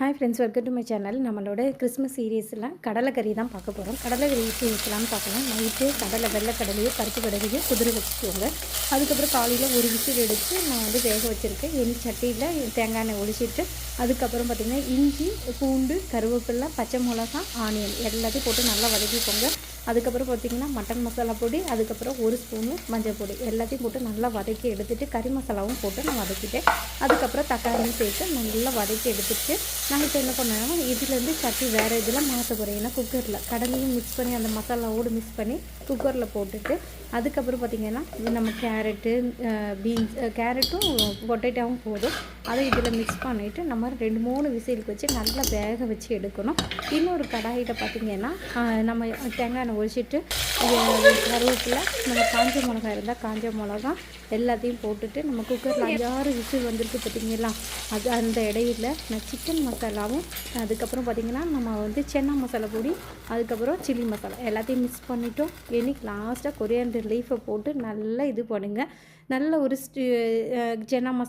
Hi friends, welcome to my channel. நம்மளோட Christmas சீரீஸில் கடலைக்கறி தான் பார்க்க போகிறோம். கடலைக்கறி வைக்கலாம்னு பார்க்கலாம். நைட்டு வெள்ளைக்கடலையும் பருப்பு கடலையும் குதிரை வச்சுக்கோங்க. அதுக்கப்புறம் காலையில் ஒரு விசில் எடுத்து நான் வேக வச்சுருக்கேன். சட்டியில் தேங்காய் எண்ணெய் ஒழிச்சிட்டு அதுக்கப்புறம் பார்த்திங்கன்னா இஞ்சி, பூண்டு, கருவேப்பிலை, பச்சை மிளகா, ஆனியன் எல்லாத்தையும் போட்டு நல்லா வதக்கிக்கோங்க. அதுக்கப்புறம் பார்த்திங்கன்னா மட்டன் மசாலா பொடி, அதுக்கப்புறம் ஒரு ஸ்பூனு மஞ்சள் பொடி எல்லாத்தையும் போட்டு நல்லா வதக்கி எடுத்துகிட்டு கறி மசாலாவும் போட்டு நான் வதக்கிட்டேன். அதுக்கப்புறம் தக்காளியும் சேர்த்து நல்லா வதக்கி எடுத்துகிட்டு நான் இப்போ என்ன பண்ணேன்னா இதுலேருந்து சட்டி வேறு இதில் மாற்ற போகிறேன். ஏன்னா குக்கரில் கடலையும் மிக்ஸ் பண்ணி அந்த மசாலாவோடு மிக்ஸ் பண்ணி குக்கரில் போட்டுட்டு அதுக்கப்புறம் பார்த்திங்கன்னா நம்ம கேரட்டும் பொட்டேட்டோவும் போதும். அதை இதில் மிக்ஸ் பண்ணிவிட்டு நம்ம 2-3 விசிலுக்கு வச்சு நல்லா வேக வச்சு எடுக்கணும். இன்னொரு கடாயில் பார்த்திங்கன்னா நம்ம தேங்காய் எண்ணெய் ஒழிச்சிட்டு கருவேப்பிலை, நம்ம காஞ்ச மிளகா இருந்தால் காஞ்ச மிளகா எல்லாத்தையும் போட்டுட்டு நம்ம குக்கரில் 5-6 விசில் வந்திருக்கு பார்த்திங்களா. அது அந்த இடையில நான் சிக்கன் மசாலாவும் அதுக்கப்புறம் பார்த்திங்கன்னா நம்ம சென்னா மசாலா பொடி, அதுக்கப்புறம் சில்லி மசாலா எல்லாத்தையும் மிக்ஸ் பண்ணிட்டோம். இன்னைக்கு லாஸ்ட்டாக கொரியாண்டர் லீஃபை போட்டு நல்லா இது பண்ணுங்கள். நல்ல ஒரு சென்னா மசாலா